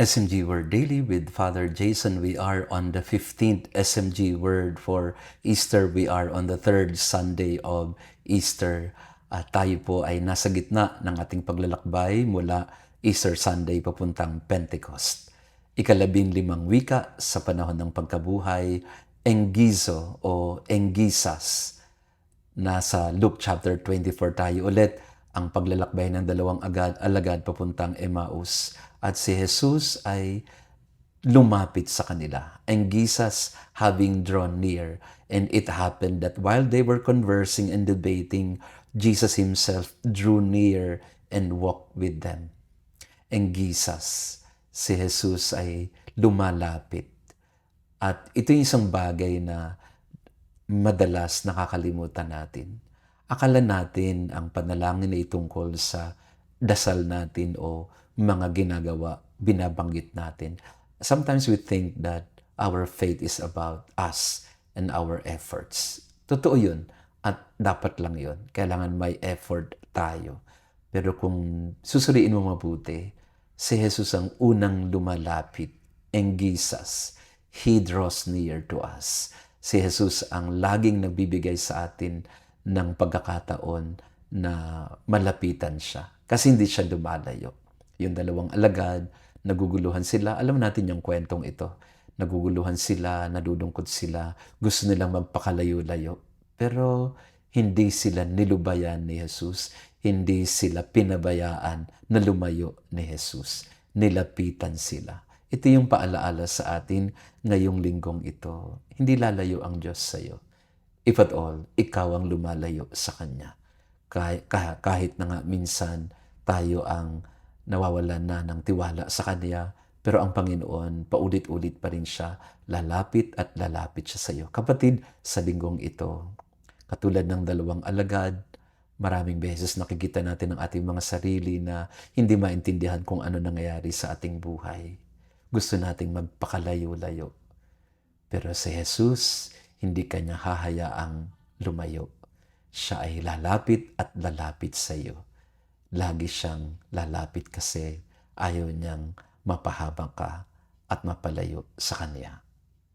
SMG Word Daily with Father Jason. We are on the 15th SMG Word for Easter. We are on the third Sunday of Easter. At tayo po ay nasa gitna ng ating paglalakbay mula Easter Sunday papuntang Pentecost. Ika-15 wika sa panahon ng pagkabuhay, Engizo o Engisas. Nasa Luke chapter 24 tayo ulit, ang paglalakbay ng dalawang alagad papuntang Emmaus. At si Jesus ay lumapit sa kanila. And Jesus having drawn near. And it happened that while they were conversing and debating, Jesus himself drew near and walked with them. And Jesus, si Jesus ay lumalapit. At ito yung isang bagay na madalas nakakalimutan natin. Akala natin ang panalangin ay tungkol sa dasal natin o mga ginagawa, binabanggit natin. Sometimes we think that our faith is about us and our efforts. Totoo yun at dapat lang yun. Kailangan may effort tayo. Pero kung susuriin mo mabuti, si Jesus ang unang lumalapit, Engisas. He draws near to us. Si Jesus ang laging nagbibigay sa atin ng pagkakataon na malapitan siya. Kasi hindi siya lumalayo. Yung dalawang alagad, naguguluhan sila. Alam natin yung kwentong ito. Naguguluhan sila, nadudungkot sila, gusto nilang magpakalayo-layo. Pero hindi sila nilubayan ni Jesus. Hindi sila pinabayaan na lumayo ni Jesus. Nilapitan sila. Ito yung paalaala sa atin ngayong linggong ito. Hindi lalayo ang Diyos sa iyo. If at all, ikaw ang lumalayo sa Kanya. Kahit na nga minsan tayo ang nawawalan na ng tiwala sa Kanya, pero ang Panginoon, paulit-ulit pa rin siya, lalapit at lalapit siya sa iyo. Kapatid, sa linggong ito, katulad ng dalawang alagad, maraming beses nakikita natin ang ating mga sarili na hindi maintindihan kung ano nangyayari sa ating buhay. Gusto nating magpakalayo-layo. Pero si Jesus, hindi kanya hahayaang lumayo. Siya ay lalapit at lalapit sa iyo. Lagi siyang lalapit kasi ayaw niyang mapahabang ka at mapalayo sa Kanya.